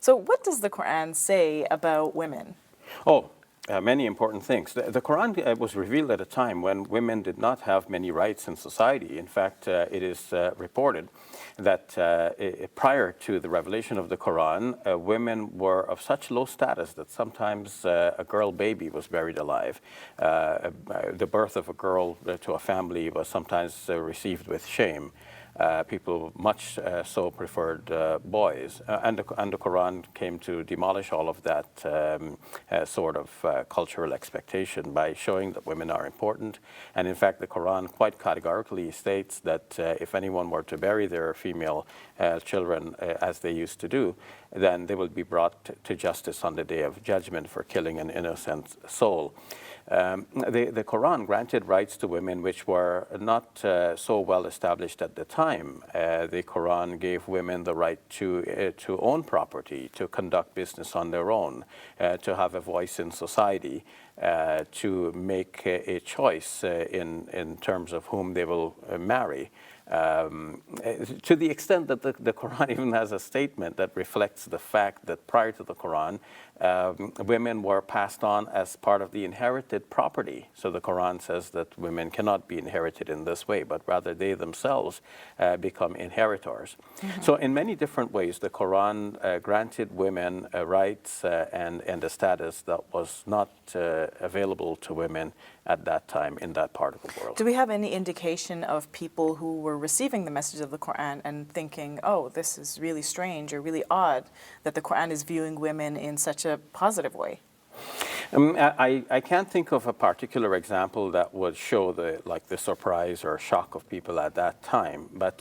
So what does the Quran say about women? Oh, many important things. The Quran was revealed at a time when women did not have many rights in society. In fact, it is reported that prior to the revelation of the Quran, women were of such low status that sometimes a girl baby was buried alive. The birth of a girl to a family was sometimes received with shame. People much so preferred boys, and the Quran came to demolish all of that sort of cultural expectation by showing that women are important. And in fact, the Quran quite categorically states that if anyone were to bury their female children as they used to do, then they will be brought to justice on the day of judgment for killing an innocent soul. The Quran granted rights to women which were not so well established at the time. The Quran gave women the right to own property, to conduct business on their own, to have a voice in society, to make a choice in terms of whom they will marry. To the extent that the Quran even has a statement that reflects the fact that prior to the Quran, women were passed on as part of the inherited property. So the Quran says that women cannot be inherited in this way, but rather they themselves become inheritors. Mm-hmm. So in many different ways, the Quran granted women rights and a status that was not available to women at that time in that part of the world. Do we have any indication of people who were receiving the message of the Quran and thinking, oh, this is really strange or really odd that the Quran is viewing women in such a positive way? I can't think of a particular example that would show the surprise or shock of people at that time, but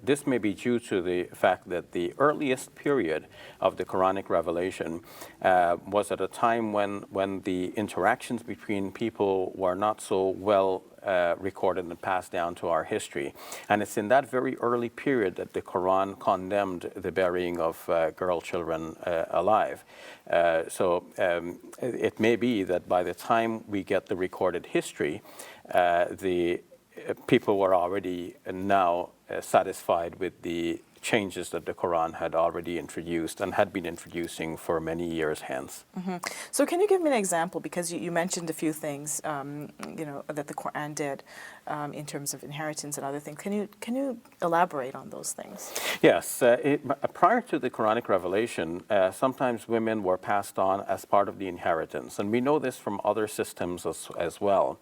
this may be due to the fact that the earliest period of the Quranic revelation was at a time when the interactions between people were not so well recorded and passed down to our history. And it's in that very early period that the Quran condemned the burying of girl children alive. So it may be that by the time we get the recorded history, the people were already now satisfied with the changes that the Quran had already introduced and had been introducing for many years hence. Mm-hmm. So can you give me an example, because you mentioned a few things that the Quran did in terms of inheritance and other things. Can you elaborate on those things? Yes. Prior to the Quranic revelation, sometimes women were passed on as part of the inheritance, and we know this from other systems as well.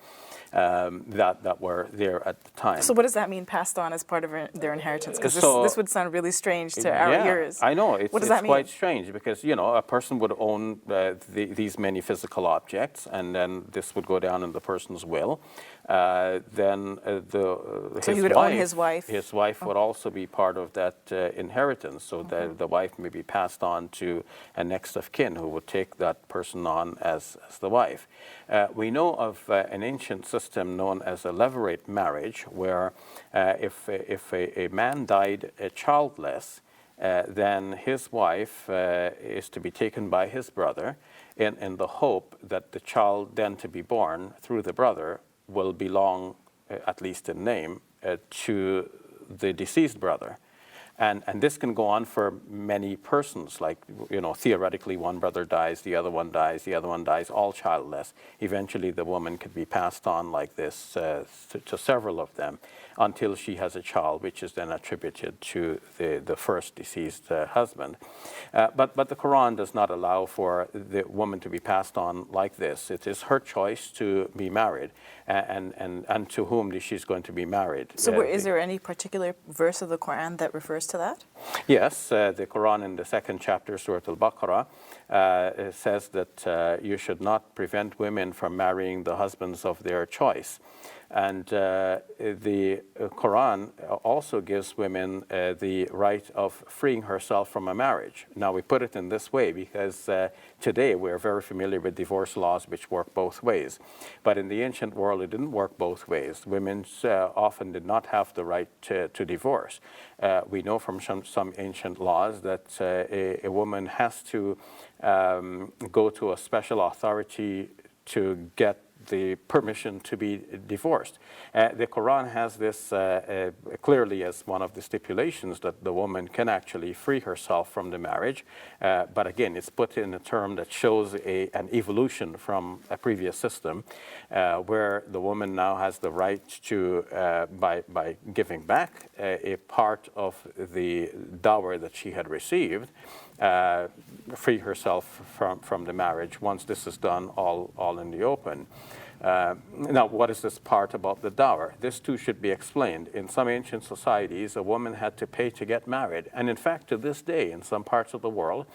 That were there at the time. So what does that mean, passed on as part of their inheritance? Because this would sound really strange to our ears. I know. What does that mean? Quite strange because, a person would own these many physical objects, and then this would go down in the person's will. Then he would own his wife. His wife would also be part of that inheritance. So the wife may be passed on to a next of kin who would take that person on as the wife. We know of an ancient system known as a levirate marriage, where if a man died childless, then his wife is to be taken by his brother in the hope that the child then to be born through the brother will belong, at least in name, to the deceased brother. And this can go on for many persons, like, theoretically one brother dies, the other one dies, all childless. Eventually the woman could be passed on like this to several of them until she has a child, which is then attributed to the first deceased husband. But the Quran does not allow for the woman to be passed on like this. It is her choice to be married and to whom she's going to be married. So is there any particular verse of the Quran that refers to that? Yes, the Quran in the second chapter, Surah Al-Baqarah, says that you should not prevent women from marrying the husbands of their choice. And the Quran also gives women the right of freeing herself from a marriage. Now, we put it in this way because today we're very familiar with divorce laws which work both ways. But in the ancient world, it didn't work both ways. Women often did not have the right to divorce. We know from some ancient laws that a woman has to go to a special authority to get the permission to be divorced. The Quran has this clearly as one of the stipulations that the woman can actually free herself from the marriage. But again, it's put in a term that shows an evolution from a previous system where the woman now has the right to, by giving back a part of the dower that she had received, free herself from the marriage once this is done all in the open. Now, what is this part about the dower? This too should be explained. In some ancient societies, a woman had to pay to get married. And in fact, to this day, in some parts of the world,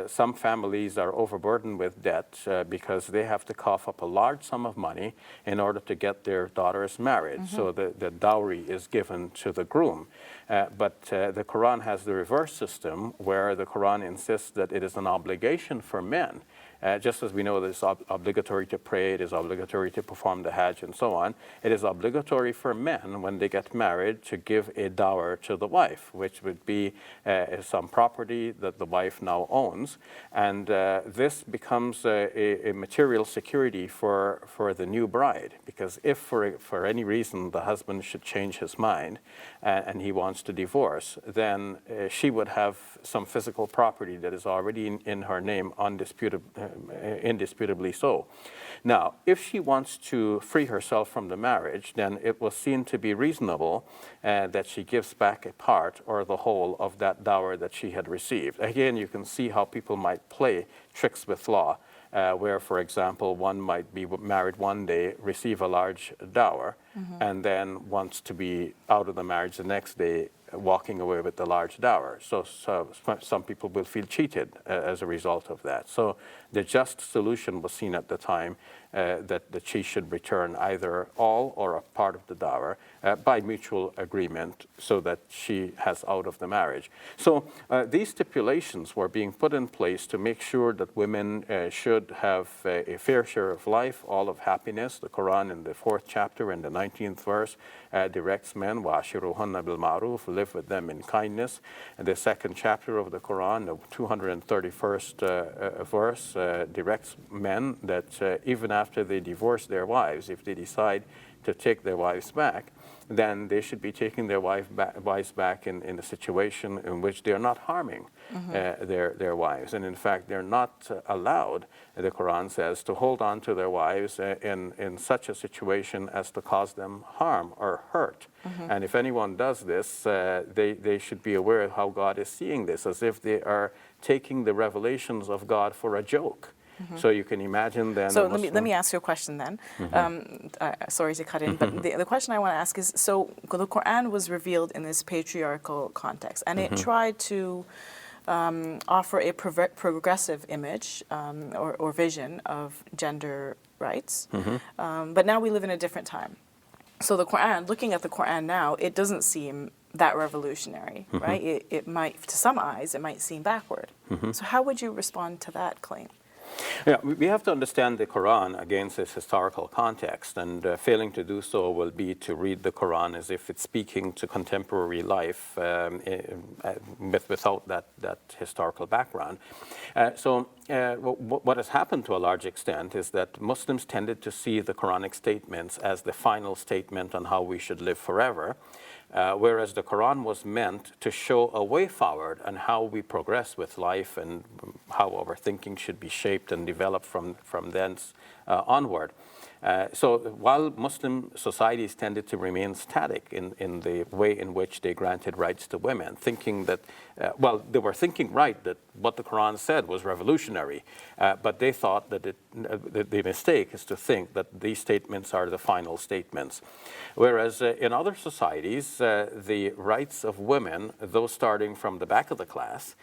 some families are overburdened with debt because they have to cough up a large sum of money in order to get their daughters married. So the dowry is given to the groom. But the Quran has the reverse system where the Quran insists that it is an obligation for men. Just as we know that it's obligatory to pray, it is obligatory to perform the Hajj and so on, it is obligatory for men when they get married to give a dower to the wife, which would be some property that the wife now owns. And this becomes a material security for the new bride, because if for any reason the husband should change his mind and he wants to divorce, then she would have some physical property that is already in her name indisputably so. Now, if she wants to free herself from the marriage, then it was seen to be reasonable that she gives back a part or the whole of that dower that she had received. Again, you can see how people might play tricks with law, where, for example, one might be married one day, receive a large dower, and then wants to be out of the marriage the next day, walking away with the large dower. So some people will feel cheated as a result of that. So the just solution was seen at the time that she should return either all or a part of the dower by mutual agreement so that she has out of the marriage. So these stipulations were being put in place to make sure that women should have a fair share of life, all of happiness. The Quran in the 4th chapter and the 19th verse directs men, وَعَشِرُهُنَّ بِالْمَعْرُوفِ, live with them in kindness. And the 2nd chapter of the Quran, the 231st verse, directs men that even after they divorce their wives, if they decide to take their wives back, then they should be taking their wives back in a situation in which they are not harming their wives. And in fact, they're not allowed, the Quran says, to hold on to their wives in such a situation as to cause them harm or hurt. And if anyone does this, they should be aware of how God is seeing this, as if they are taking the revelations of God for a joke. So you can imagine then. So let me ask you a question then. Sorry to cut in, but the question I want to ask is: so the Quran was revealed in this patriarchal context, and it tried to offer a progressive image or vision of gender rights. But now we live in a different time. So the Quran, looking at the Quran now, it doesn't seem that revolutionary, right? It might, to some eyes, it might seem backward. So how would you respond to that claim? Yeah, we have to understand the Quran against its historical context, and failing to do so will be to read the Quran as if it's speaking to contemporary life without that historical background. What has happened to a large extent is that Muslims tended to see the Quranic statements as the final statement on how we should live forever. Whereas the Quran was meant to show a way forward on how we progress with life and how our thinking should be shaped and developed from thence onward. So while Muslim societies tended to remain static in the way in which they granted rights to women, thinking that, they were thinking right that what the Quran said was revolutionary, but they thought that the mistake is to think that these statements are the final statements. Whereas in other societies, the rights of women, those starting from the back of the class,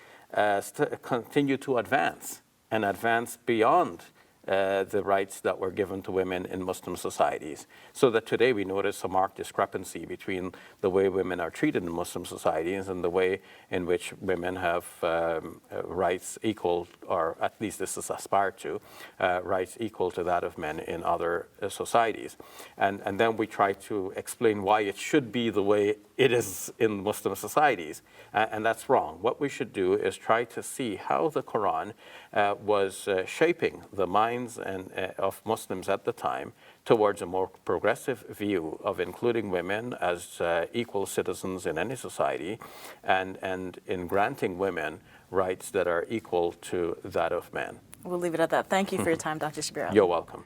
continue to advance and advance beyond the rights that were given to women in Muslim societies. So that today we notice a marked discrepancy between the way women are treated in Muslim societies and the way in which women have rights equal, or at least this is aspired to, rights equal to that of men in other societies. And then we try to explain why it should be the way it is in Muslim societies. And that's wrong. What we should do is try to see how the Quran was shaping the mind minds of Muslims at the time towards a more progressive view of including women as equal citizens in any society, and in granting women rights that are equal to that of men. We'll leave it at that. Thank you for your time, Dr. Shabir Ally. You're welcome.